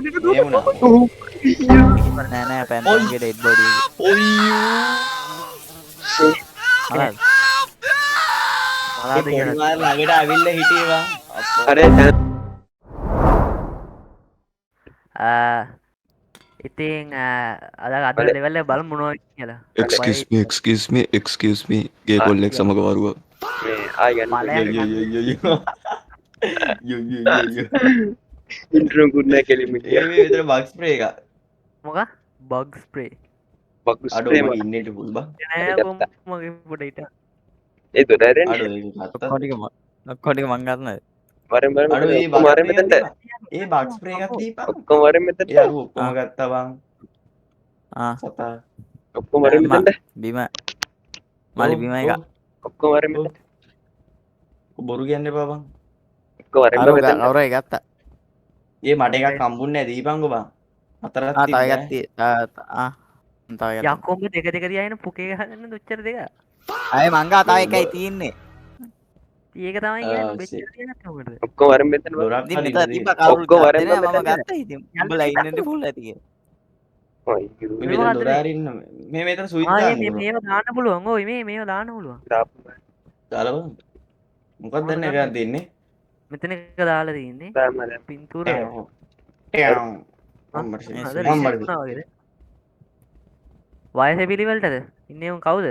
මේ වුණා. නෑ නෑ පැන්තන්ගේ ඩෙඩ් බොඩි එක. මලාද? මලාද පොඩි කියලා. මාර ළඟට ඇවිල්ලා හිටියේ බං. අප්පෝ. අර ඉතින් අද අද ලෙවල් එක බලමු මොනවද කියලා. excuse me ගේ කොල්ලෙක් සමග වරුව මේ ආයි ගන්න මලයක් ඉන්ට්‍රෝ කුඩ්නා කෙලින්ම ඒ මේ විතර බග් ස්ප්‍රේ එක. මොකක්? Bug spray. බක්ස් අඩෝ ස්ප්‍රේ මගේ ඉන්නේට පුළු බං. නෑ ගත්තා. මගේ පොඩ හිට. ඒ දොඩරෙන් අඩෝ ඒක ගත්තා. ඔක්කොටික මං ගන්නද? වරෙන් වරෙන් අඩෝ ඒ ඔක්කොම වරෙන් මෙතනට ඒ බග් ස්ප්‍රේ එකක් දීපන්. ඔක්කොම වරෙන් මෙතනට ඒ අර ඔක්කොම ගත්තා බං. සතා. ඔක්කොම වරෙන් මෙතනට බිම මලි බිම එක. ඔක්කොම වරෙන් මෙතනට බොරු කියන්න එපා බං. ඔක්කොම වරෙන් මෙතනට කවුරු ගත්තා? ඒ මට එකක් හම්බුන්නේ නැහැ දීපන්කෝ බං. හතරක් තව තිබ්බේ. ගත්තී. තව යක්කොම්බ දෙක දෙක තියාගෙන පුකේ ගහන්න දුච්චර දෙක. අය මංගා තව එකයි තියෙන්නේ. ඒක තමයි කියන්නේ බෙච්චර තියනත් මොකටද? ඔක්කොම වරෙන් මෙතනට දොරක් ඉතින් හරි මෙතන තිබ්බ කවුරු ඔක්කොම වරෙන් ගත්තේ නෑ මම මෙතනට. ගත්තා ඉතින්. උඹලා ඉන්නනේ ෆුල් ඇති කියලා. ඔයි කිව්වේ මේ මෙතන දොර අරින්න මේ මෙතන ස්විච් දාන්න ඕන. මේව දාන්න පුළුවන්. ඔය මේව දාන්න පුළුවන්. දාපු දාලා බලන්න. මොකක්ද දැන් එකක් දෙන්නේ? මෙතන එක දාලා තියෙන්නේ. දාමල පින්තූර. වයස පිළිවෙලටද? ඉන්නේ උන් කවුද?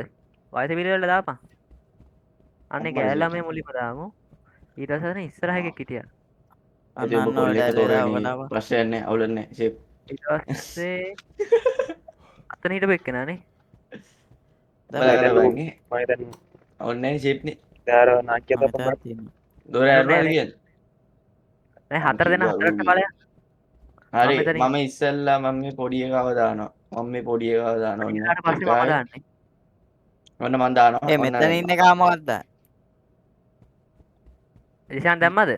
වයස පිළිවෙලට දාපන්. අනේ ගෑල්ලා මේ මුලින්ම දාමු. ඊට පස්සේ ඉස්සරහ එකෙක් හිටියා. අන්න ප්‍රශ්නයක් නැහැ අවුලක් නැහැ ෂේප්. ඊට පස්සේ අතන හිටපු එක්කෙනානේ. බලන්න මයිදන් ඔන්නේ ෂේප් නේ. දාර නාක්‍ය තපපත් දොර ඇරලා කියන්නේ. නෑ හතර දෙනා හතරට බලයන්. හරි මම ඉස්සෙල්ලා මම මේ පොඩි එකව දානවා. මම මේ පොඩි එකව දානවා. ඔන්න. ඊට පස්සේ මම දාන්නේ. ඔන්න මම දානවා. ඒ මෙතන ඉන්න එක මොකක්ද? ඉෂාන් දැම්මද?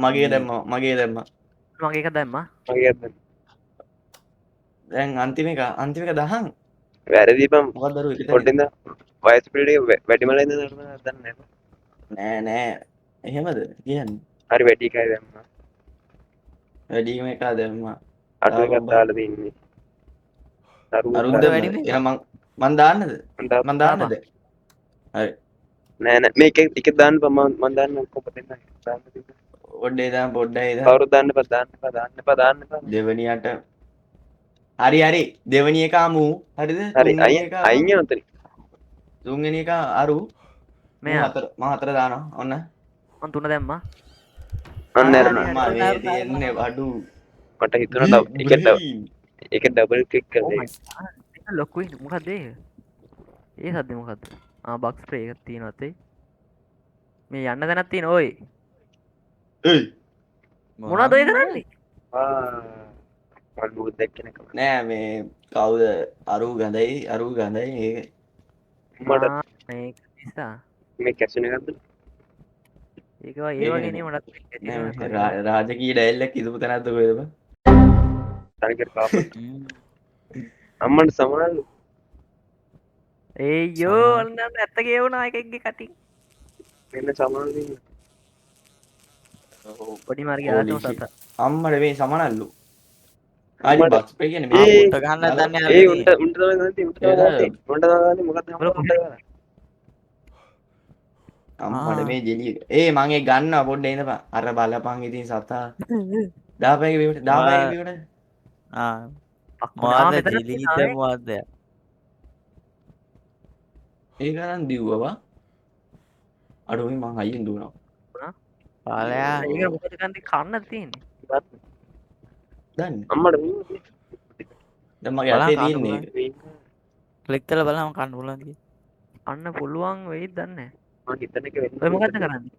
මගේ දැම්මා. මගේ දැම්මා. මගේ එක දැම්මා. මගේ දැන් අන්තිම එක දහන්. වැරදිපම් මොකක්ද දරුවෝ එක පොඩ්ඩින්ද වයස් පිළිඩ වැඩිමල ඉඳ දන්න නෑ නෑ එහෙමද කියන්නේ. හරි වැඩි එකයි දැම්මා වැඩිම එක දැම්මා. අට එකක් දාලා තින්නේ අරුන්ද වැඩිම එහෙනම් මං දාන්නද? මං දාන්නද? හරි නෑ නෑ මේක ටික දාන්න මම දාන්න ඔක්කොම දෙන්න දාන්න පොඩ්ඩේ දාන්න පොඩ්ඩයි දාන්න. කවුරු දාන්න දාන්න දෙවනියට හරි හරි දෙවනි එක ආමු හරිද? හරි අයින් යනතන තුන්වෙනි එක අරු මේ හතර දානවා ඔන්න මං තුන දැම්මා. අන්න මම මේ තියන්නේ අඩු මට හිතුණා ඒක ඩබල් ක්ලික් කරලා ඒක ලොකුයි මොකක්ද ඒක? ඒ සද්ද මොකක්ද? බක්ස් ස්ප්‍රේ එකක් තියෙනවත් ඒ. මේ යන්න දැනක් තියෙන ඔය. එයි මොනවද ඔය කරන්නේ? මල් බුද් දැක්කේ නෑ මේ කවුද අරු ගඳයි ඒක මට මේක නිසා මේ කැසින එකක්ද ඒක ඒ වගේ නේ මටත් රාජකීය ඩයලොග් ඉදපු තැනක්ද කොහෙද බං? තනිකර කාප අම්මන්ට සමානලු ඒයෝ අන්න ඇත්ත කියවුණා එකෙක්ගේ කටින්. මෙන්න සමානලු ඉන්න පොඩි මාර්ගේ ආතම සත. අම්මට මේ සමනල්ලු. ආයි බක්ස් ස්ප්‍රේ කියන්නේ මම උට ගහන්න දන්නේ ඒ උන්ට තමයි ගන්නේ උන්ට තමයි මොකක්ද අම්මට මේ ජෙලිය ඒ මං ඒ ගන්නවා පොඩ්ඩ ඉඳපන් අර බලපන් ඉතින් සතා දාපෑගේ වීමට දාපෑගේ වීමට මොකද ජෙලිද මොකද්ද? ඒක නම් දිව්වා අඩුයි මං අයියෙන් දුවනවා පාලයා ඒක මොකද කන්දේ කන්න තියෙන්නේ? දන්නේ අම්මට දැන් මගේ අතේ තියෙන්නේ ඒක ක්ලික් කරලා බලන්න කන්න පුළුවන් කිය. අන්න පුළුවන් වෙයිද දන්නේ මම හිතන එක වෙන්නේ. ඔය මොකද්ද කරන්නේ?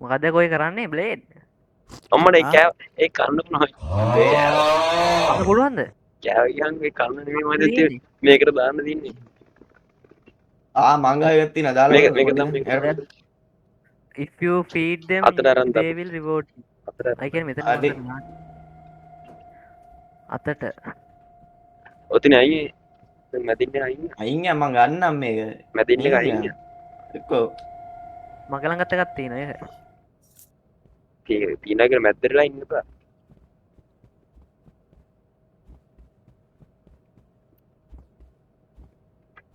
මොකද්ද කොයි කරන්නේ බ්ලේඩ්? අම්මට ඒ කෑ ඒ කන්න මොනවද? අන්න පුළුවන්ද? කෑ ගියන් ඒ කන්න නෙමෙයි මම දෙන්නේ. මේකට දාන්න තින්නේ. මං ගාව එකක් තියෙනවා දාලා මේක තමයි if you feed them they will reward you. I can මෙතන අතට ඔතින අයියේ මැදින්නේ අයින් මං ගන්නම් මේක මැදින්න එක අයින් එක්කෝ මග ළඟත් එකක් තියෙනවා ඒක. තියනගෙන මැද්දටලා ඉන්න එපා.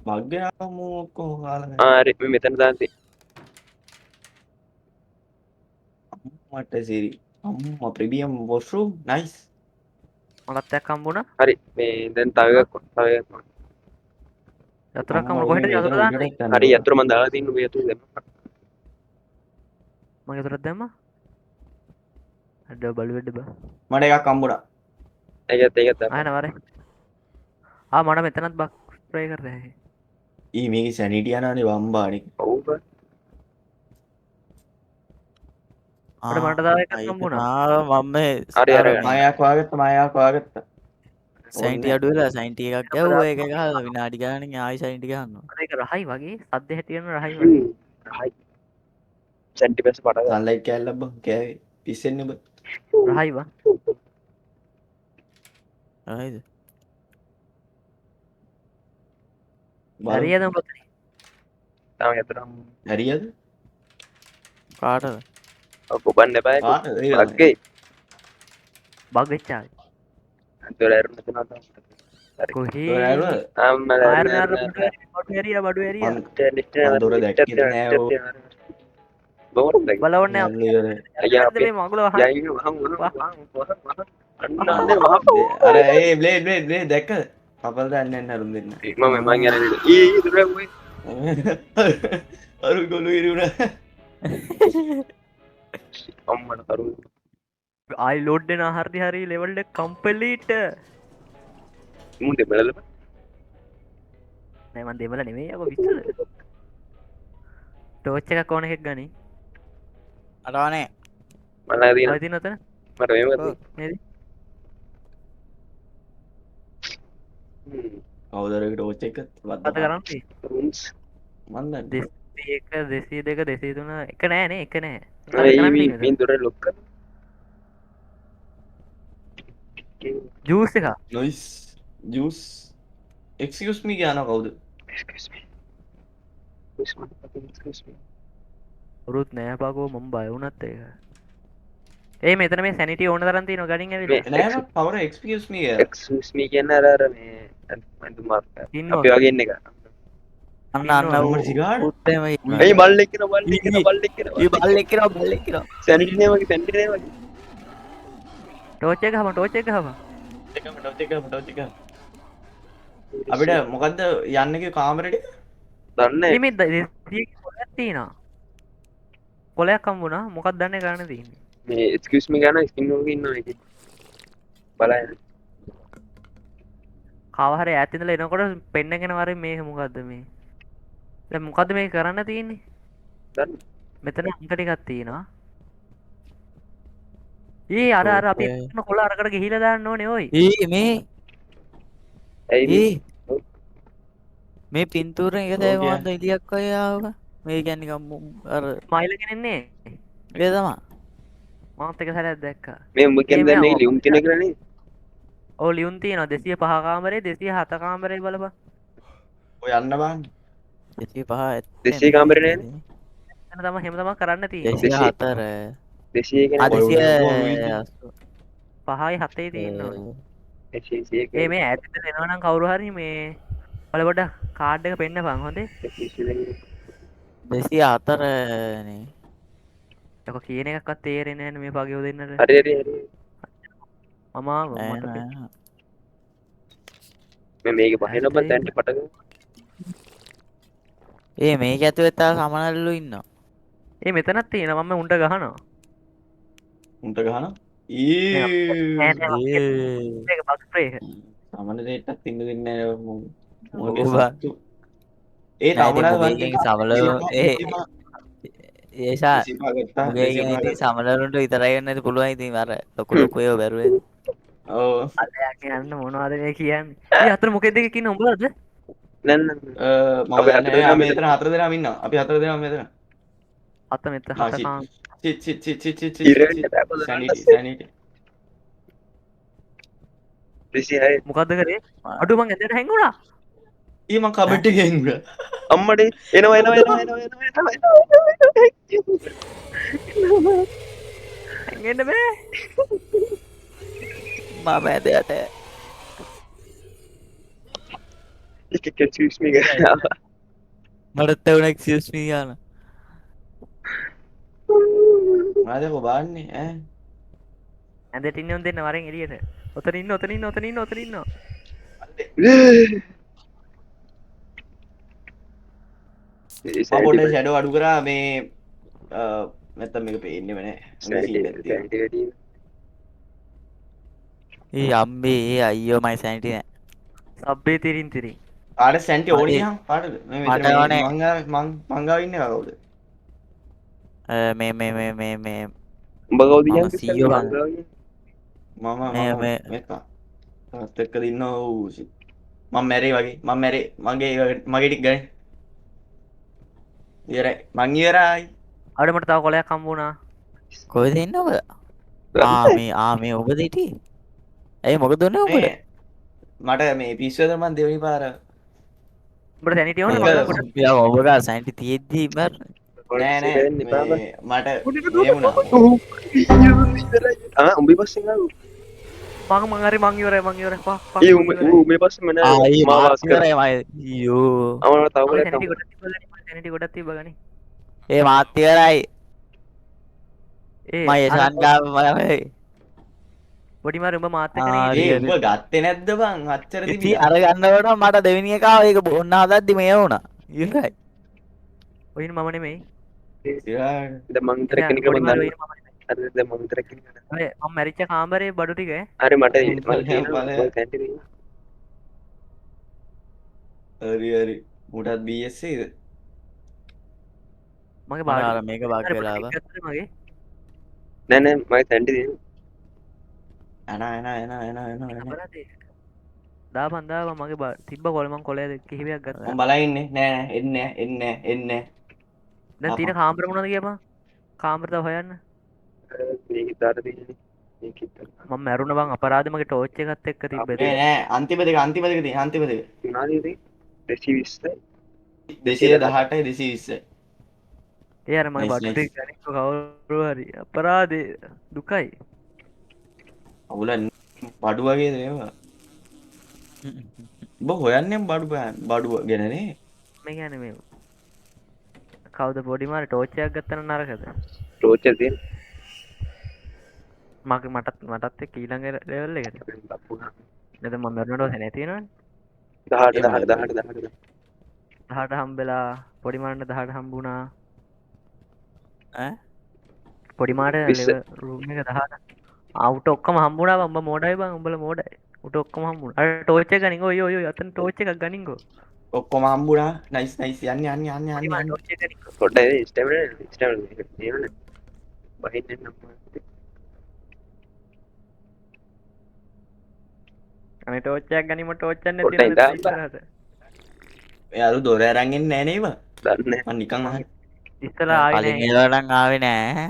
බග්ගයාම ඔක්කොම කාලා හරි මේ මෙතන දාන්න තියෙන්නේ. මට සිරි අම්මා ප්‍රීමියම් වොෂ්රූම් නයිස්. මලත් එක්ක හම්බුණා. හරි මේ දැන් තව එකක් යතුරක් හම්බුණා. කොහෙද යතුර දාන්නේ? හරි යතුර මම දාලා තින්න ඔබ යතුර දැම්ම. මම යතුරක් දැම්මා. අඩ බලුවෙඩ බා. මට එකක් හම්බුණා. ඒකත් දාන්න. ආයෙ නවරේ. මට මෙතනත් බක් ස්ප්‍රේ කරලා හැ. ඊ මේකේ සැනිටි යනවානේ වම්බානේ. ඔව් බා. මට තව එකක් හම්බුණා. මම හරි හරි. මායක් වාගත්තා. සයින්ටි අඩු වෙලා සයින්ටි එකක් ගැව්වා ඒක ගහලා විනාඩි ගානකින් ආයි සයින්ටි ගන්නවා. ඒක රහයි වගේ සද්ද හැටි වෙන රහයි වගේ. හයි. සෙන්ටිමීටර්ස් පටල. සන්ලයිට් කෑල්ලක් බං කෑවේ. පිස්සෙන්නේ බං. රහයි වා. හරිද? හරියද උඹ? තාම යතුරම්. හරියද? කාටද? ඔබන්න එපා. අග්ගේ. බග් වෙච්චා. අතෝල ඇරුණ තුනක්. කොහේ? අම්මලා බඩු ඇරියා. මම දොර දැක්කේ නෑ ඕ. බොරොත් දැක්ක. බලවන්නේ අයියා අපේ මේ මගුල වහන්න. යයින් අන්නේ වහ. අර ඒ බ්ලේඩ් දැක්ක? කපල් දාන්න යන්න අරුන් දෙන්න. මම යන්නේ දුර ඔය. අරු ගොළු ඉරුණා. අම්මට කරු. ආයි ලෝඩ් දෙන හරි ලෙවල් එක කම්ප්ලීට්. මුන් දෙබලද? නෑ මන් දෙමළ නෙමෙයි යකෝ පිස්සුද? ටෝච් එකක් ඕන එකක් ගනි. අරවනේ. මලා දින. ඔය දින උතන. මට මේව ගත්තා. නේද? කවුදරකට ටෝච් එක අත කරන්නේ. රූම්ස්. මන් දන්නේ. 201 202 203 එක නෑනේ එක නෑ. මින් දොර ලොක් කරලා. ජූස් එක. නොයිස් ජූස් එක්ස්කියුස් මී කියනවා කවුද? Excuse me. Excuse me. උරුත් නෑ පාකෝ මම බය වුණත් ඒක. ඒ මෙතන මේ සැනිටි ඕන තරම් තියෙනවා ගණන් ඇවිල්ලා. නෑ මම කවර එක්ස්කියුස් මී කියලා. Excuse me කියන්නේ අර මේ මන්දුමාක්. අපි වගේ ඉන්න එක. අන්න උඹට සිගාර? උත්තේම මේ බල්ලෙක් කියන බල්ලෙක් කියන බල්ලෙක් කියන. මේ බල්ලෙක් කරා සැනිටි නේ වගේ සැනිටි නේ වගේ. ටෝච් එක ගහම ටෝච් එක ගහම. ටෝච් එක. අපිට මොකද්ද යන්න කිව්ව කාමරේට? දන්නේ මේ 200 කොලයක් තියෙනවා. කොලයක් හම්බුණා මොකක්ද දන්නේ ගන්න තියෙන්නේ. මේ excuse me ගන්න ස්කින් එකක ඉන්නවා ඒකේ. බලන්න. කව හරි ඈත ඉඳලා එනකොට පෙන්නගෙන වරේ මේක මොකද්ද මේ? දැන් මොකද්ද මේ කරන්න තියෙන්නේ? දන්නේ. මෙතන අංක ටිකක් තියෙනවා. අර අපි කොල අරකට ගිහිලා දාන්න ඕනේ ඔයි. මේ ඇයි මේ පින්තූර එක දැවන්ද එලියක් අය ආව මේ කියන්නේ අර මයිල කෙනෙන්නේ ඒ තමයි මාත් එක සැරයක් දැක්කා. මේ උඹ කියන්නේ මේ ලියුම් තියෙන එක නේ? ඔව් ලියුම් තියෙනවා 205 කාමරේ 207 කාමරේ බලපන්. ඔය යන්න බෑන්. 205 200 කාමරේ නේද? එතන තමයි හැම තමයි කරන්න තියෙන්නේ. 204 200 කියන්නේ 5යි 7යි තියෙනවා. 200 ඒ මේ ඈතට එනවා නම් කවුරු හරි මේ වල පොඩ කාඩ් එක පෙන්නපන් හොඳේ. 204 නේ. ඒක කියන එකක්වත් තේරෙන්නේ නැහැ මේ පගියෝ දෙන්නට. හරි හරි හරි. මට මේ මේක පහින බත් දැන්ට පටග. ඒ මේක ඇතුලේ තා සමනල්ලු ඉන්නවා. ඒ මෙතනක් තියෙනවා මම උන්ට ගහනවා. උන්ට ගහනවා. ඒක බග් ස්ප්‍රේ එක. සමන දෙයක්වත් ඉන්න දෙන්නේ නැහැ මොකද ඔව්. සත්තු. ඒ තමන සමල ඒසා ගත්තා. ගේ සමලරුන්ට විතරයි වෙන්න ඇති පුළුවන් ඉතින් අර ලොකු ලොකු ඒවා බැරුවේ. ඔව්. අලයා කියන්න මොනවද මේ කියන්නේ? ඒ අතර මොකෙද දෙක කියන උඹලාද? නෑ මම දන්නේ අපි මෙතන 4 දෙනාම ඉන්නවා. අපි 4 දෙනාම මෙතන. අත මෙත හත කාම. චි ඉරෙන්න බෑ පොද. සැනිටි. 206 මොකද්ද කරේ? අඩු මං ඇදට හැංගුණා. ඊ මං කබඩ් එකේ ඉන්නවා. අම්මඩේ එනවා එන්න බෑ. මම ඇදයට excuse me ගාවා. මටත් එවුන එක්ස්කියුස් මී ගාන මොනවද ඔබ බාන්නේ ඈ? ඇඳට ඉන්න උන් දෙන්න වරෙන් එළියට. ඔතන ඉන්න. ඒ මම පොඩ්ඩක් ෂැඩෝ අඩු කරා මේ නැත්තම් මේක පේන්නේම නැහැ. මගේ සීන් එකක් තියෙනවා. සැන්ටි වැඩි. ඒ අම්බේ ඒ අයියෝ මයි සැනිටි නෑ සබ්බේ තිරින් තිරින්. කාට සැන්ටි ඕනි නම් කාටද? මේ මට මෙතන ඕනේ. මං ගාව ඉන්නේ කවුද? මේ උඹ කවුද මම කියන්නේ? සීයෝ මං ගන්න. ගාවේ. මම මේක තාත් එක්ක දින්න ඕ shit. මම මැරේ වගේ මගේ ටික ගන්න ඉවරයි මං ඉවරයි අර මට තව කොලයක් හම්බුණා. කොහෙද ඉන්න ඔබ මේ ඔබද හිටියේ ඇයි මොකද උනේ ඔබට මේ මට මේ පිස්සුවද මං දෙවෙනි පාර උඹට සැනිටි ඕන මේක- මට යා ඔබගා සැනිටි තියෙද්දි ඉමර් නෑ නෑ මේ මට මේ වුණා උඹේ පස්සෙන් ආව. මං හරි මං ඉවරයි පා ඒ උඹේ පස්සේ මන ආයි මාවාස් කර. මාත්‍යරයි මයි යෝ අමන තව කොලයක් සැනිටි ගොඩක් තිබ්බගනි. සැනිටි ගොඩක් තිබ්බගනි. ඒ මාත්‍යරයි ඒ මයි ශාන්ගාව මයි පොඩි මාර උඹ මාත් එක්ක ආ, නේ. ඒ හරි. උඹ ගත්තේ නැද්ද බං අච්චර ඉති තිබිලා අර ගන්නකොට මට දෙවෙනි එක ආව ඒක බොන්න හදද්දි මේ වුණා ඉවරයි ඔයින් මම නෙමෙයි. ඉතින් ද මං තරක නික පොඩි මාර මන් ඔයින් මම නෙමෙයි. දන්න. අර ද මං තරක නික. අර මම මැරිච්ච කාමරේ බඩු ටික අර මට බලය. සැන්ටි දෙන්න. හරි මුටත් BSc ද මගේ අර මේක බාක් අර වෙලා බඩු ටික ගත්තද මගේ? නෑ නෑ මගේ සැන්ටි දෙන්න. එන අපරාධේ. දාපන් මගේ තිබ්බ කොල මං කොලේ කිහිපයක් ගත්තා. මම බලා ඉන්නේ නෑ එන්නේ දැන් තියෙන කාමර මොනවද කියපන්? කාමර තව හොයන්න. මේක දාට දෙන්නේ. මේක මම මැරුණ බං අපරාධ මගේ ටෝච් එකත් එක්ක තිබ්බේ. නෑ අන්තිම දෙක තියෙන මොනවාද ඉතින් 220යි. 218යි 220යි ඒ අර මගේ Nice, බඩු ටික ගනින්න කවුරු හරි අපරාධේ දුකයි. අවුල බඩු වගේද ඒවා ඔබ හොයන්නේ බඩුව ගැනනේ මේ කියන්නේ මේ කවුද පොඩි මාර ටෝච් එකක් ගත්තන නරකද? ටෝච් එක දෙන්න. මටත් එක්ක ඊළඟ ලෙවල් එකට. නේද මම මැරුණට නැති තියෙනවනේ. 18 18 හම්බෙලා පොඩි මාරට 18 හම්බුණා. ඈ පොඩි මාට විස්ස. රූම් එක 18. උට ඔක්කොම හම්බුණා බං. උඹ මෝඩයි බං. උඹලා මෝඩයි. උට ඔක්කොම හම්බුණා. අර ටෝච් එක ගනින්. ඔය අතන ටෝච් එකක් ගනින්කෝ. ඔක්කොම හම්බුණා නයිස් යන්න පොඩි මාර ටෝච් එක ගනින්කෝ. පොඩ්ඩයි ස්ටැමිනා නේද? බහින්න නම්. අනේ ටෝච් එකක් ගනිම ටෝච් එකක් නැති පොඩ්ඩයි නේද දාන්න. ඉස්සරහට. යාරු දොර අරන් එන්නේ නෑ නේද දන්නේ මම නිකන් අහන්නේ ඉස්සලා ආවේ කලින් නෑ. ඒවටන් ආවේ නෑ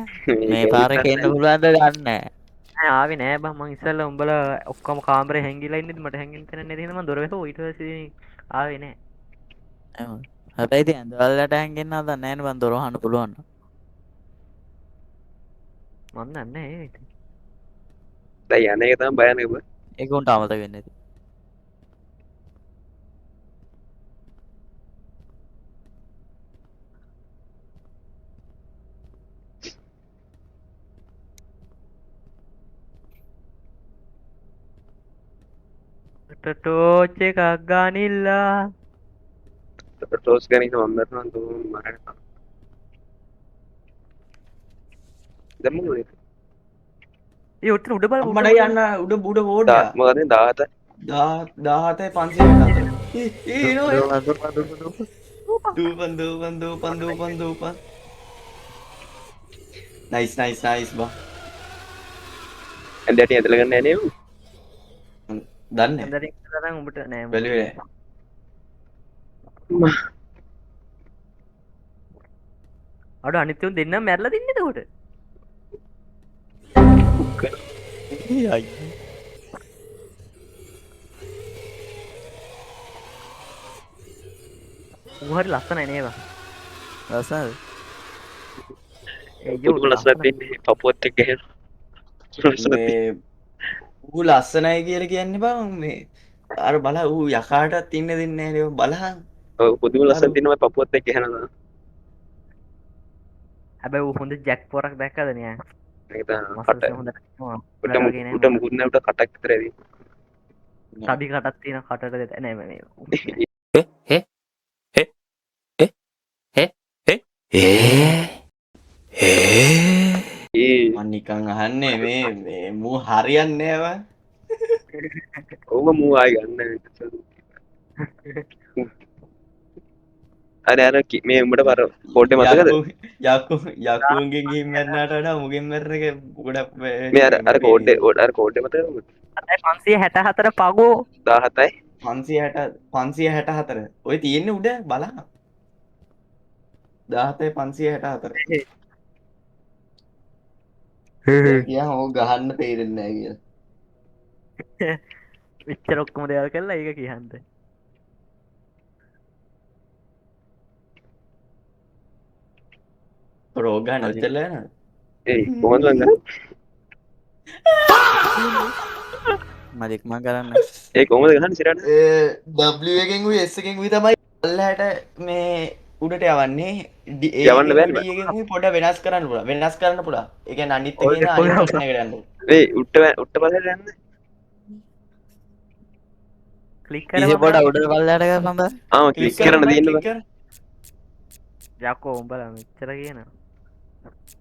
මේ පාර කෙන්න පුළුවන්ද ගන්න නෑ ආවේ නෑ බං. මං ඉස්සලා උඹලා ඔක්කොම කාමරේ හැංගිලා ඉන්නේද මට හැංගෙන්න තැන නැති හින්දා මං දොර වැහුවා. ඊට පස්සේ ආවේ නෑ. හැබැයි ඉතින් ඇඳවලට හැංගෙන්න හදන්නේ නැහැ නේ බන් දොර වහන්න පුළුවන් මන් දන්නේ නෑ ඒක. දැන් යන එක තමයි බයන්නේ ඔබ. ඒක උන්ට අමතක වෙන්නේ නැති ටෝච් එකක් ගනිල්ලා. ටෝස් ගනින්න මම මරනවා තෝ මරන්න. දැන් මොකද? ඒ උත්තර උඩ බල අම්මඩ යන්න උඩ බෝඩ් මොකද 17 17 500 ඒ නෝ දූපන් නයිස් බා ඇන්දට ඇදලා ගන්න නෑ නේද? දන්නේ හන්දරින් තරම් උඹට නෑ. බැලුවේ අඩ අනිත් උන් දෙන්නම මැරලා තින්නේ එතකොට. ඌ හරි ලස්සනයි නේද? ලස්සනද ඒ යෝ ලස්සන දෙන්නේ පපුවත් එක්ක ගහන. මේ ඌ ලස්සනයි කියලා කියන්නේ බං මේ අර බල ඌ යකාටත් ඉන්න දෙන්නේ නැහැ නේ බලහන් පුදුම ලස්සන තියෙනවා පපුවත් එක්ක එහෙනවා. හැබැයි ඌ හොඳ ජැක් පොරක් දැක්කද නෑ? ඒක තමයි මස්සස් කට හොඳ කනවා. උට මුකුත් නෑ උට කටක් විතර ඇති. තඩි කටක් තියෙන කටට දෙත නෑ මේ. ඒ මං නිකන් අහන්නේ මේ මූ හරියන්නේ නැහැ ඔවම මූ ආයි ගන්න. අර මේ උඹට පර කෝට්ටේ මතකද? යකුන්ගෙන් ගිහින් මැරෙනාට වඩා මුගෙන් මැරෙන එක ගොඩක් මේ අර කෝට්ටේ මතකද උඹට? 564 පගෝ 17යි 564 ඔය තියෙන්නේ උඩ බලන්න 17564 කියන් ඕක ගහන්න තේරෙන්නේ නැහැ කියලා විච්චර ඔක්කොම දේවල් කරලා ඒක කියහන්ද රෝග ගන්න ඔච්චර නේද ඒ කොහොමද ගන්න? මදික් මං කරන්න ඒ කොහොමද ගහන්නේ සිරාට? W එකෙන් උයි S එකෙන් උයි තමයි අල්ලහැට මේ උඩට යවන්නේ යවන්න බෑනේ. D එකෙන් උයි පොඩ වෙනස් කරන්න පුළුවන් වෙනස් කරන්න පුළුවන් ඒ කියන්නේ අනිත් එකේ ඉඳන් අනිත් එකට යන්න ඒ උට්ට බලයට යන්න. ක්ලික් ඉතින් පොඩ කරලා උඩ පල්ලයට ගන්න බෑ ක්ලික් කරන්න තියෙන්න බෑ. යකෝ උඹලා මෙච්චර කියනවා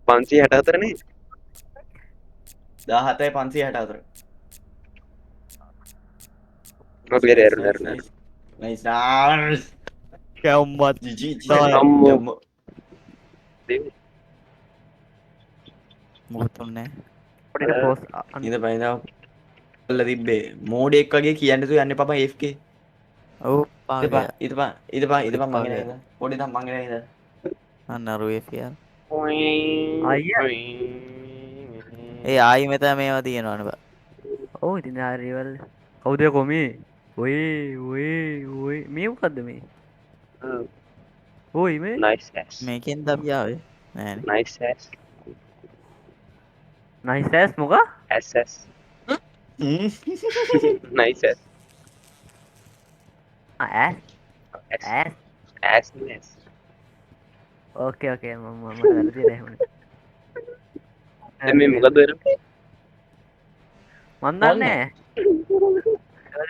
564 නේ. 17564 ඔබ ගේර එරනර් නයිස් කැවුම්වත් අම්මෝ. මුහුතුන්නේ පොඩි පෝස් ඉඳ පයින්නවා අල්ල තිබ්බේ මෝඩ් එක වගේ කියන්න තු යන්න පපා FK ඔව් ඉතපා පාගය ඉතපා මං එන පොඩි තම් මං එන ඉඳ අන්න අරුවේ ෆියල් අයියා ඒ ආයි මෙත මේවා තියෙනවන බා ඔව් ඉතින් ආරිවල් කවුද කොමි ඔය මේ මොකද්ද මේ ඔයි මේ නයිස් ඇස් මේකෙන් දබියාවේ නෑනේ නයිස් ඇස් නයිස් ඇස් මොක ඇස් ඇස් නයිස් ඇස් ඇස් ඇස් ඇස් නයිස්. ඕකේ මම වැරදි නෑ දැන් මේ මොකද වෙන්නේ? මන් දන්නේ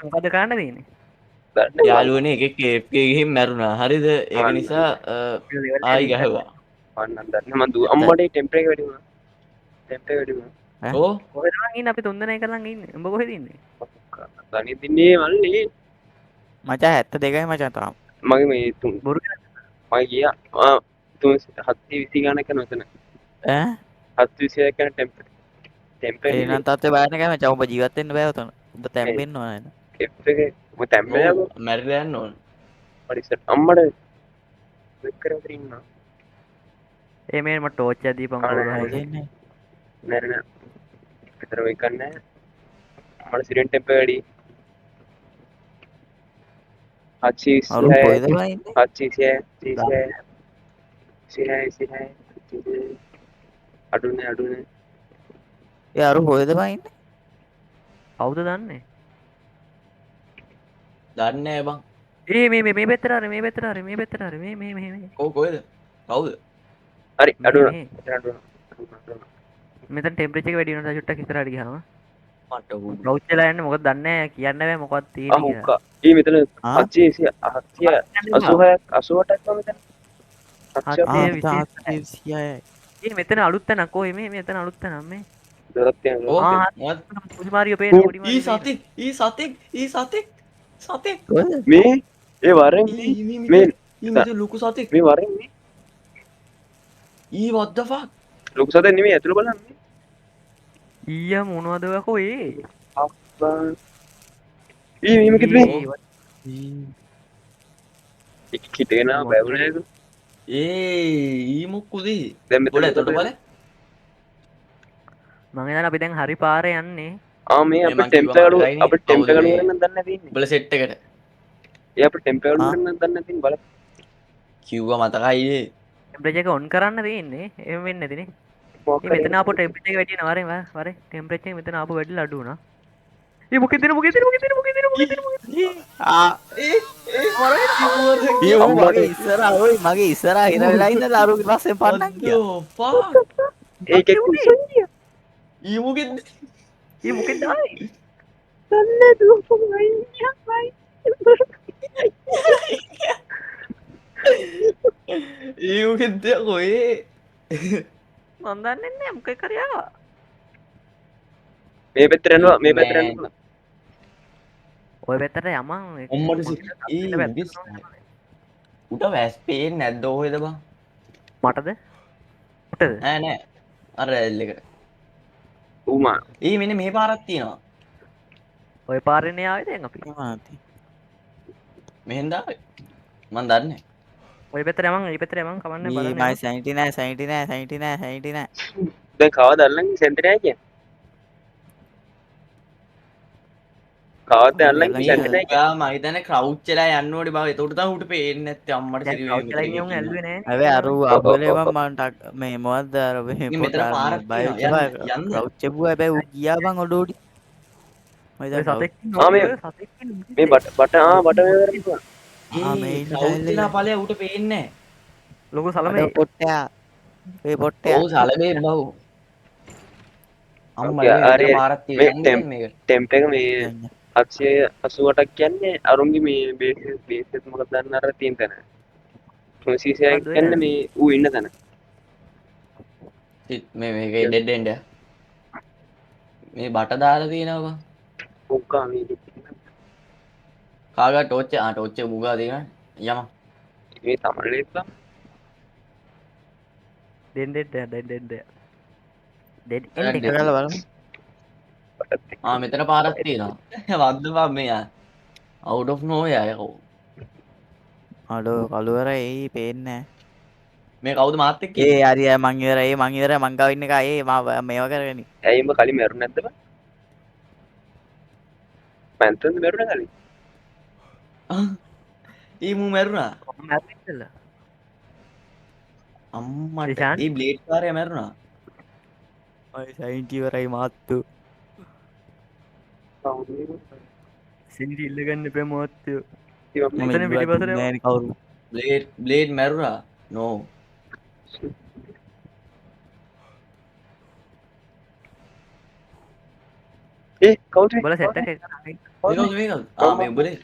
මොකද කරන්න තියෙන්නේ යාළුවනේ එකෙක් FK ගිහින් මැරුණා හරිද ඒක නිසා ආයි ගැහුවා අන්න දන්න මන් දු අම්මට ටෙම්පරේචර් එක වැඩි වුණා. ටෙම්පරේචර් වැඩි වුණා. ඕ කොහෙද මං ඉන්නේ අපි තුන්දෙනා එක ළඟ ඉන්නේ උඹ කොහෙද ඉන්නේ ගණිත දින්නේ මල්ලි මචං 72යි මචං තාම මගේ මේ තුන් බොරු මම ගියා තුන් 720 ගණන් කරන උතන ඈ 720 කරන ටෙම්පරේචර් එහෙනම් තාත්තේ බයන්න කෑ මචං ඔබ ජීවත් වෙන්න බෑ උතන ඔබ තැම්බෙන්න ඕන නේද එක මම ටෙම්පරේචර් මැරිලා යන්න ඕන පරිසර් අම්මට වෙක් කරගෙන ඉන්නවා. ඒ මේ මට ටෝච් එක දීපන් කොහොමද දෙන්නේ නෑ නෑ විතර වෙක් කරන්නේ මම සිරෙන් ටෙම්පරේචර් වැඩි අරු කොහෙද බයින්නේ අඩුනේ ඒ අරු කොහෙද බයින්නේ කවුද දන්නේ දන්නේ බං මේ පැත්තට හරි මේ පැත්තට හරි මේ කොහෙද කවුද හරි අඩුනා මෙතන ටෙම්පරේචර් එක වැඩි වෙනවා චුට්ටක් ඉස්සරහට ගියාම මට ඌ බ්‍රවුච් වෙලා යන්නේ මොකද දන්නේ නැහැ කියන්න බෑ මොකක්ද තියෙන්නේ කියලා අහුක්කා ඊ මෙතන 786ක් මෙතන 726 මෙතන අලුත් තැනක් ඔය මේ මෙතන අලුත් තැනක් මේ දොරක් තියෙනවා. ආ පුඩි මාරියෝ පේන පුඩි ඊ මාරියෝ සතෙක් මේ ඒ වරෙන් මේ මේ ලොකු සතෙක් මේ වරෙන් මේ ඊ what the fuck ලොකු සතෙක් නෙමෙයි ඇතුළ බලන්න ඊයා මොනවද වකෝ ඒ අප්පා ඊ මේ මොකද මේ හිටගෙන බැවුනේ නේද ඊ මොක්කුදී දැන් පොඩ මෙතන එතකොට බල මං හිතන්නේ අපි දැන් හරි පාරේ යන්නේ මේ මේ අපේ මං ටෙම්පරේචර් කිව්වා ගඩුව අපේ කවුද ටෙම්පරේචර් මේ? ගඩුව නම් දන්නේ නැති ඉන්නේ බල සෙට් එකට ඒ අපේ ටෙම්පරේචර් ගඩුව නම් දන්නේ නැති ඉන්නේ බලන්න කිව්වා මතකයි ටෙම්පරේචර් එක ඔන් කරන්න තියෙන්නේ එහෙම වෙන්නේ නැතිනේ මෙතන ආපු ටෙම්පරේචර් එක වැඩි වෙනවා වරේ ටෙම්පරේචර් එක මෙතන ආපු වැඩිලා අඩු වුණා. මොකෙද මගේ ඉස්සරහා ඔය මගේ ඉස්සරහා හිර වෙලා ඉඳලා අරුගේ පස්සෙන් පන්නන් ගියා. ඒකෙක් මොකෙද ආවේ? ඒකෙන්ද කොහේ මන් දන්නේ නැහැ මොකේ කරයා. මේ පැත්තට යනවා මේ පැත්තට යනවා. ඔය පැත්තට යමන් උම්මට උට වැස් පේන්නේ නැද්ද ඔහෙද බං? මටද? උටද? නෑ අර එල්ලෙකට. ඌමා මෙන්න මේ පාරක් තියෙනවා. ඔය පාරේනේ ආවේ දැන් අපි. මෙහෙන්ද ආවේ? මන් දන්නේ. ඔය පැත්තට යමන් මේ පැත්තට යමන් කවන්නේ මේ බලන්න. මයි 79 දැන් කවදාද අල්ලන්නේ සෙන්ටර් එකේ කියන්නේ? කවදාද අල්ලන්නේ සෙන්ටර් එකේ? යා මම හිතන්නේ ක්‍රවුච් වෙලා යන්න ඕනේ බව. ඒකට තමයි උට පේන්නේ නැත්තේ අම්මට දැන් කවුච් සිරිවේ. ලයින් යමු ඇල්ලුවේ නෑ. හැබැයි අර අබලේ මම මේ මොකද්ද අර මේ මෙතන පාරක් තියෙනවා. යන්න. රවුච් එබුවා හැබැයි ඌ ගියා බං ඔඩෝඩි. මම ඔය දැන් සතෙක් මේ බට මේ කරපුවා. මේ ඉන්න ක්‍රවුච් වෙලා ඵලය උට පේන්නේ නැහැ. ලොකු සලමේ පොට්ටයා ඒ පොට්ටයා ඔව් සලමේ බව. අම්මා Okay, මේ අර පාරක් මේ තියෙනවා මේක. ටෙම්ප් එක මේ 788ක් කියන්නේ අරුන්ගේ මේ බේස් එක මොකක්ද දන්න අර තියෙන තැන. 366 කියන්නේ මේ ඌ ඉන්න තැන. මේකේ ඩෙඩ් එන්ඩ් මේ බට දාලා තියෙනවා බං. ඔක්කා මේ කාගා ටෝච් ටෝච් එක මුගා තියෙනවා. යම. මේ තමයි ලේප්පා. දෙන්න කරලා බලමු. මෙතන පාරක් තියෙනවා. වද්ද බං මේ out of nowhere යකෝ. අඩෝ කළුවර එයි පේන්නේ මේ කවුද මාත් එක්ක? ඒ හරි මං ඉවරයි මං ගාව ඉන්න එක ඒ මම මේව කරගෙන ඇයි උඹ කලින් මැරුණ නැද්ද බං? මන්තන් මැරුණ කලින්. මු මැරුණා. මැරිච්චල. අම්මට රිෂාන්? බ්ලේඩ් කාරය මැරුණා. ඔය සයින්ටි ඉවරයි මාත්තු සින්ටි ඉල්ල ගන්න එපා මහත්තයෝ. මම මෙතන පිටිපස්සට යමු. නෑ කවුරු බ්ලේඩ් මැරුණා. නෝ. කවුද බල සෙට් එක මේකද මේ උඹනේ.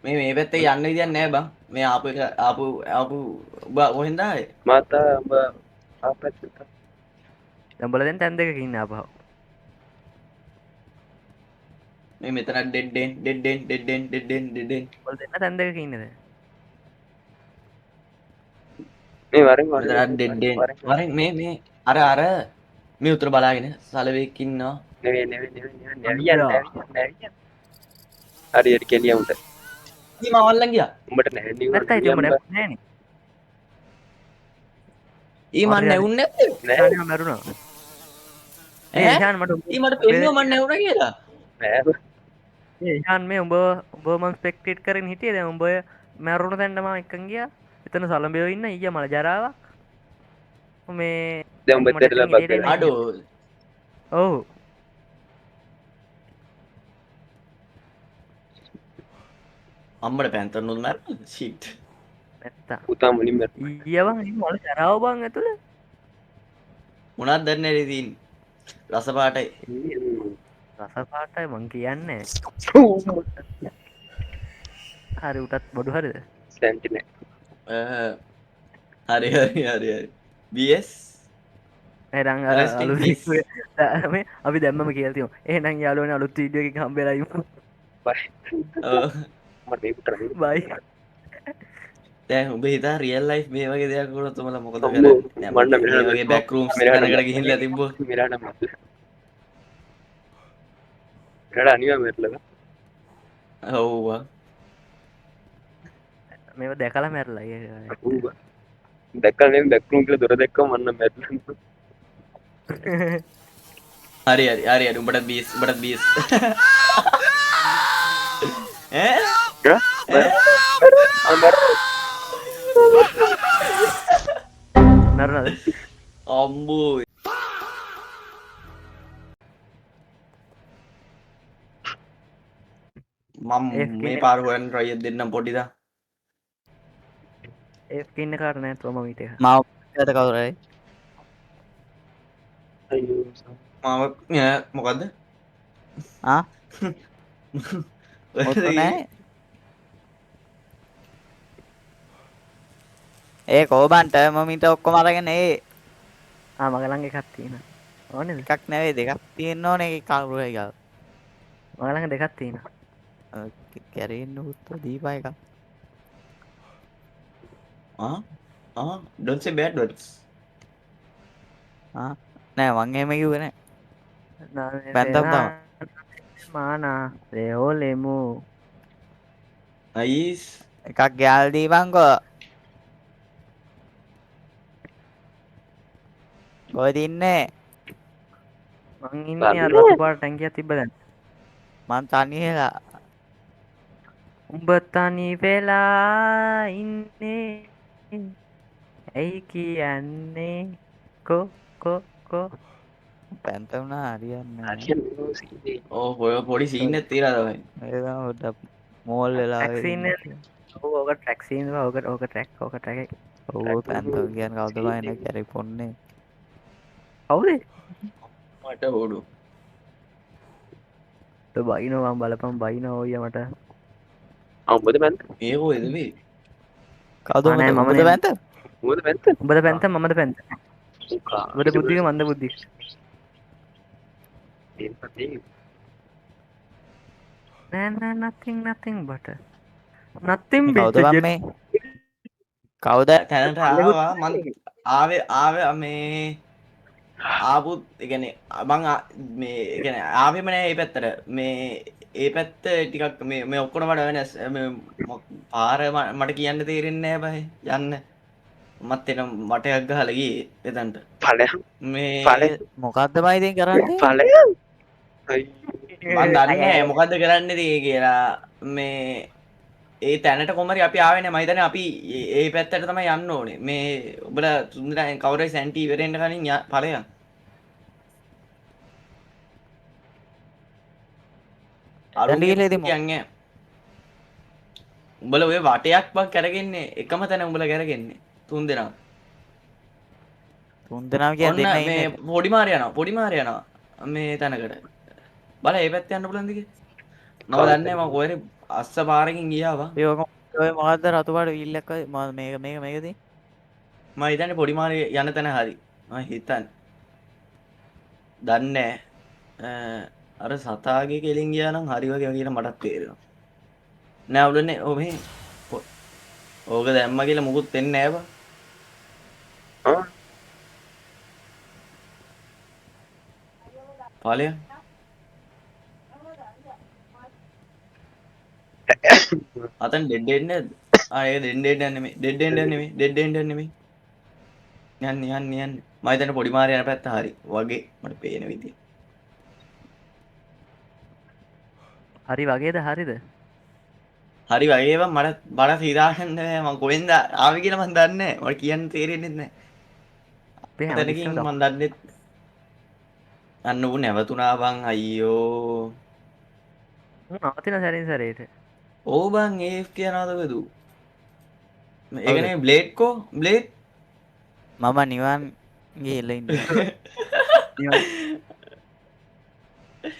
මේ පැත්තේ යන්න විදියක් නැහැ බං. මේ ආපු ඔබ කොහෙන්ද ආවේ? මාතා උඹ ආපස්සට දැන් බල දැන් තැන් දෙකක ඉන්න ආපහු. මේ මෙතන ඩෙඩ් එන්ඩ්. බල දෙන්න තැන් දෙකක ඉන්නේ දැන්. මේ වරෙන් මෙතන ඩෙඩ් එන්ඩ්. වරෙන් මේ අර මේ උතර බලාගෙන සලවෙක් ඉන්නවා. නෙවියන් හරියට කෙලිය උන්ට ඉතින් මම අල්ලන් ගියා. උඹට නැහැ නැත්තයි ඉතින් උඹ නෑනේ. මන් නැවුන්නේ නැත්තේ. නෑ ඊශාන් මැරුණා. ඈ? ඊශාන් මට මට පෙන්නුවා මන් නැවුණා කියලා. නෑ ඊශාන් මේ උඹ මම ස්පෙක්ටේට් කරගෙන හිටියේ දැන් උඹ මැරුණ තැනට මම එක්කන් ගියා. එතන සලඹයෝ ඉන්න ඊය මල ජරාවක්. මේ දැන් උඹ දෙරලා බත් වෙලා. අඩෝ ඔව් අම්මට පැන්තර නුත් මැරුණා. ෂීට්. නැත්තා. පුතා මුලින්ම ඊය බං මේ මල ජරාව බං ඇතුලේ. මොනවද දන්නේ නැති තියෙන්නේ. රස පාටයි. රස පාටයි මං කියන්නේ. හරි උටත් බොඩු හරිද? සෙන්ටිනේ හරි BS එහෙනම් Rest in peace. මේ අපි දැම්මම කියලා තියෙනවා. එහෙනම් යාළුවනේ අලුත් වීඩියෝ එකකින් හම්බෙලා ඉමු. බයි ඔව්. මට මේක කරන්න බයි. දැන් ඔබ හිතා රියල් ලයිෆ් මේ වගේ දෙයක් වුණොත් උඹලා මොකද ඔව්. කරන්නේ? මන්න මේ මෙහෙම වගේ බෑක් රූම්ස් මෙහෙම තැනකට ගිහිල්ලා තිබ්බොත් මිරාට මත මිරාට අනිවා මෙරලා ඔව්. මේව දැකලා මැරලා. දැක්කම නෙමෙයි බෑක් රූම් කියලා දොර දැක්කම මන්න මැරලා හරි උඹට BS ඈ මැරුණාද? අම්බෝ මම මේ පාර හොයන්න try එක දෙන්නම් පොඩිද ඒක ඉන්න කාට නෑ තෝම මීට එක. මාව යට කවුරයි මම මොකද්ද ආ ඔත්තු නෑ ඒ කෝබන්ට මමිට ඔක්කොම අරගෙන ඒ මගේ ළඟ එකක් තියෙනවා. ඕනේද? එකක් නෙවෙයි දෙකක් තියෙන්න ඕනේ ඒක කවුරුයි ගාව මගේ ළඟ දෙකක් තියෙනවා. කැරෙන්න උත්තු දීපා එකක් don't say bad words නෑ මං එහෙම කිව්වේ නෑ බැන්දම් තමයි මානා රෙහොලෙමු. nice එකක් ගෑල් දීපන්කෝ කොහෙද ඉන්නේ මං ඉන්නේ අර රතු පාට ටැංකියක් තිබ්බ දැන්. මං තනියලා උඹ තනි වෙලා ඉන්නේ ඇයි කියන්නේ කො පැන්තවුණා හරියන්නේ ඔය පොඩි සීන් එකක් තියලා තමයි ඒක මෝල් වෙලා ඕක ට්‍රැක්සින් ඕක ට්‍රැක් ඔව් පැන්තව කියන කවුද බයින කැරි පොන්නේ කවුද මට හොඩු බයිනවා බලපම් බයින ඔය මට උඹද පැන්ත ඒ කොහෙද මේ කවුද නෑ, මම මමද නේ. පැන්ත උඹද පැන්ත උඹද පැන්ත මමද පැන්ත උඹද බුද්ධික මන්ද බුද්ධි නෑ nothing but nothing කවුද බං මේ කවුද තැනට ආවා මං ආවේ මේ ආපුත් එකනේ මං මේ එකන ආවෙම නෑ ඒ පැත්තට මේ ඒ පැත්ත ටිකක් මේ ඔක්කොම වඩා වෙනස් පාර මට කියන්න තේරෙන්නේ නෑ බයි යන්න මත් එන මටයක් ගහලා ගියේ එතනට ඵලයන් මේ මොකද්ද බයි ඉතින් කරන්නේ ඵලයන් මම දන්නේ මොකද්ද කරන්නද කියලා මේ ඒ තැනට කොමරි අපි ආවේ නැහැ මම හිතන්නේ අපි ඒ පැත්තට තමයි යන්න ඕනේ මේ උඹලා තුන්දෙනා කවුරුයි සැන්ටි ඉවරෙන්න කලින් ඵලයන් කියන්නේ උඹලා ඔය වටයක් බක් කරගෙන්නේ එකම තැන උඹලා කරගෙන්නේ තුන්දෙනා කියන්නේ මේ පොඩි මාර යනවා මේ තැනකට බල ඒ පැත්තේ යන්න පුළුවන්ද කියලා මම දන්නේ මම කොහෙරි අස්ස පාරකින් ගියාවා ඔය මොකද්ද රතු පාට වීල් එකක් මේකද මම හිතන්නේ පොඩි මාරේ යන තැන හරි මම හිතන්නේ දන්නේ අර සතාගේ කෙලින් ගියා නම් හරි වගේ කියලා මටත් තේරෙනවා නෑ උඩනේ ඔව් මේ ඕක දැම්ම කියලා මුකුත් වෙන්නේ නෑ බා පාලය අතන ඩෙඩ් එන්ඩ් නේද ඒ ඩෙඩ් එන්ඩ් නෙමෙයි ඩෙඩ් එන්ඩ් නෙමෙයි යන්නේ මම හිතන්නේ පොඩි මාරේ යන පැත්ත හරි වගේ මට පේන විදිය හරි වගේද හරිද හරි වගේ මට බඩ හිතාගන්න බෑ මම කොහෙන්ද ආවේ කියලා මම දන්නේ නැහැ මට කියන්න තේරෙන්නේ නැහැ එතනකින් මම දන්නේ අන්න ඌ නැවතුණා බං අයියෝ නවතින සැරින් සැරේට ඕ බං ඒෆ් කියනවාද බදු ඒකනේ බ්ලේඩ් කෝ බ්ලේඩ් මම නිවන් ගිහිල්ලා ඉන්නේ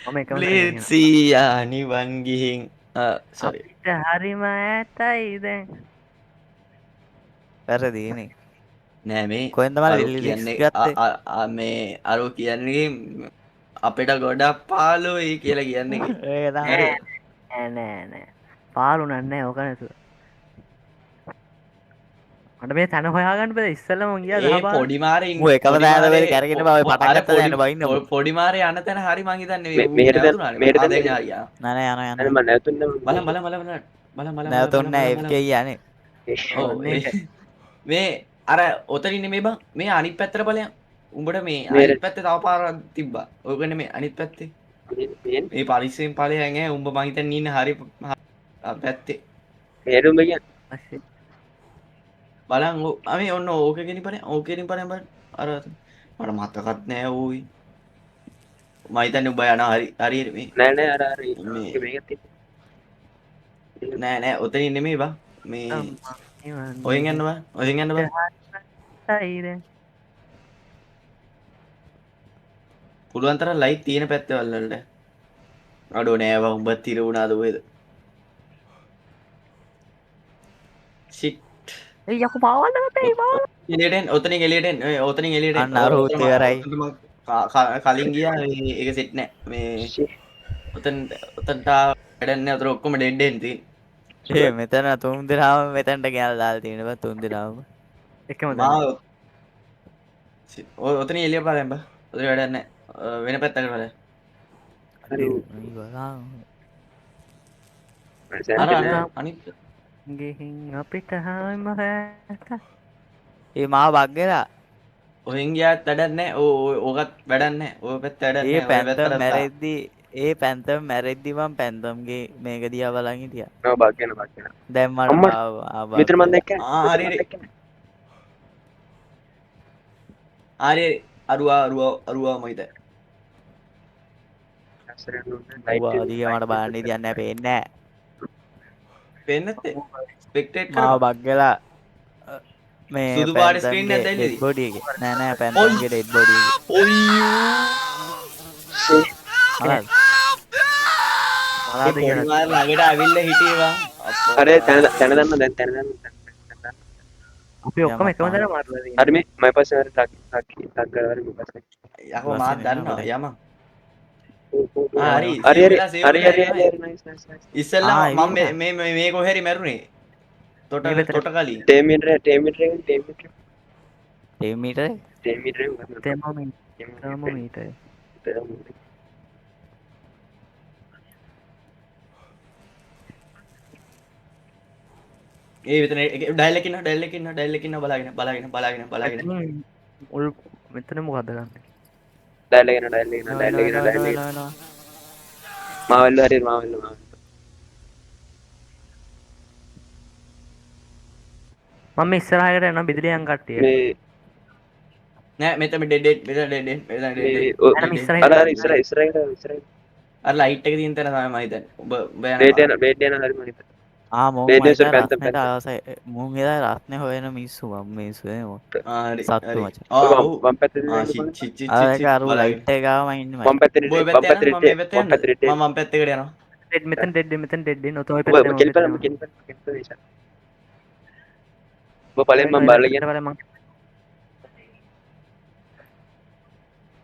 මම එකම බ්ලේඩ් සීයා නිවන් ගිහින් සෝරි හරිම ඈතයි දැන් වැරදිනේ නෑ මේ කොහෙන්ද මම ලිරික්ස් ගත්තේ මේ අරෝ කියන්නේ අපිට ගොඩක් පාළුයි කියලා කියන්නේ ඒක තමයි නෑ පාලු නන්නේ ඕක නැතුව මට මේ තැන හොයාගන්න බෑ ඉස්සෙල්ලම ගියා ඒ පොඩි මාරේ ඌ එකම තැනද වෙලේ කරගෙන බව පටන් ගත්තා දැන් බයින්න පොඩි මාරේ යන තැන හරි මං හිතන්නේ මෙහෙට දැන් හරියා නෑ යන මම නැතුන්නේ බලන්න නැතුන්නේ FK යන්නේ ඔව් මේ අර ඔතනින් මේ බං මේ අනිත් පැත්තට බලයන් උඹට මේ අනිත් පැත්තේ තව පාරක් තිබ්බා ඔයකනේ මේ අනිත් පැත්තේ මේ පරිස්සෙන් ඵලයන් ඈ උඹ මං හිතන්නේ ඉන්නේ හරි පැත්තේ මෙහෙට උඹ කියන්නේ බලන් මේ ඔන්න ඕක ගෙනිපරේ ඕක ගෙනිපරේ බලන්න අර මට මතකත් නෑ ඌයි. මම හිතන්නේ උඹ යනවා හරි මේ. නෑ අර මේ මේකත් නෑ ඔතනින් නෙමෙයි බං. මේ ඔයෙන් යන්න බං. ඔයෙන් යන්න බං. පුළුවන් තරම් ලයිට් තියෙන පැත්තේ වලට. අඩෝ නෑ බං උඹ තිර වුණාද ඔයද? shit. යකු පාවන්න නැතේ බා. එලියට ඔතනින් එලියට ඔතනින් එලියට අන්න අර උත් ඉවරයි. කලින් ගියා ඒක සෙට් නෑ. මේ ඔතනට වැඩක් නෑ. උතර ඔක්කොම ඩෙඩ් එන්ඩ් තියෙන්නේ. ඒ මෙතන තුන් දෙනාම මෙතනට ගෙනල්ලා දාලා තියෙනවා තුන් දෙනාම. එකම මාව ඔතන එලිය බලන්න බං. ඔතන වැඩක් නෑ. වෙන පැත්තකට බලන්න. හරි අනිත් ගෙහින් අපිට හාම රැට. ඒ මාව බග්ගලා ඔහෙන් ගියාත් වැඩක් නෑ. ඕකත් වැඩක් නෑ. ඔය පැත්ත වැඩක් නෑ. ඒ ඔය පැන්තම් පැත්තට මැරෙද්දි ඒ පැන්තම් මැරෙද්දි මම පැන්තම්ගේ මේක දිහා බලන් හිටියා. නෝ බග්ගෙන දැන් මට අම්මා, ආවා. මෙතන මම දැක්ක හරි අරුවා මොයිද ඌවා දිහා මට බලන්න හිටියන්නේ නැහැ පේන්නේ පෙන්නත් ස්පෙක්ටේට් නැහැ. මාව කරපන් බග්ගලා මේ සුදු පාට screen එකක් දැල්ලේද? ඩෙඩ් බොඩි එකේ. නෑ පැන්තම්ගේ ඩෙඩ් බොඩි එකේ. මලාද පොඩි මාර ළඟට ඇවිල්ලා හිටියේ බං අර තැන දන්න දැන් තැන දන්න අපි ඔක්කොම එකම තැන මාරලා තියෙනවා. හරි මේ මයි පස්සේ හරි ටක් කරවල මේ පස්සේ යකෝ මාත් දන්නවා යම හරි නයිස් ඉස්සෙල්ලා ආ, මම මේ කොහෙරි මැරුණේ තොට කලින් ටේමීටර් ටීමීටර් තෙර්මෝමීටර්. ඒ විතර ඩයල් එකක් ඉන්න බලාගෙන උල් මෙතන මොකද්ද ගන්න? ඩයලගෙන මාවල්ල හරි මාවල්ල මම ඉස්සරහකට යනවා බිදිලියන් කට්ටිය. මේ නෑ මෙතන ඩෙඩ් අර ඉස්සරහට අර ලයිට් එක තියෙන තැන තමයි මම හිතන්නේ ඔබ බේඩ් යන හරි මම හිතන්නේ මූ බේඩ් පැන්තම් මූන් එදා රත්නේ හොයන මිස්සු මම මිස්සු එමු සත්තු මචං. වම් පැත්තේ අර ලයිට් එක ගාම ඉන්නේ වම් පැත්තේ මම පැත්තකට යනවා ඩෙඩ් මෙතන ඩෙඩ් නොත ඔය ඔබ කෙලිපරම ඔබ පලෙන් මම බලලා කියන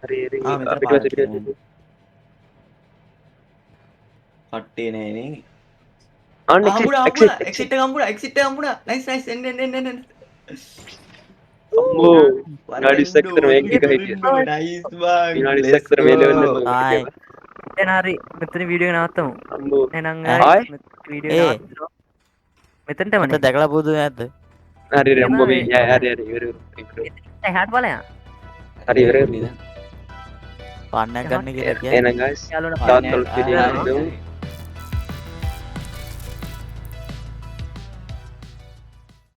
හරි කට්ටේ නෑනේ අන්න එක්සිට් එක හම්බුණා නයිස් එන්න අම්මෝ විනාඩි 20ක් විතර මේක එක හිටියා නයිස් බං විනාඩි 20ක් විතර මේ ලෙවල් එක ආයි. එහෙනම් හරි මෙතන වීඩියෝ එක නවත්තමු. අම්මෝ එහෙනම් ආයි? වීඩියෝ එක නවත්තමු. මෙතනටම මට දැකලා පුදු නැද්ද? හරි රම්බෝ මේ හරි ඉවර එහාට බලයන්. හරි ඉවර පන්නක් ගන්න කියලා කියන්නේ. එහෙනම් guys යාළුවනේ තාත්තල් පිළිගන්න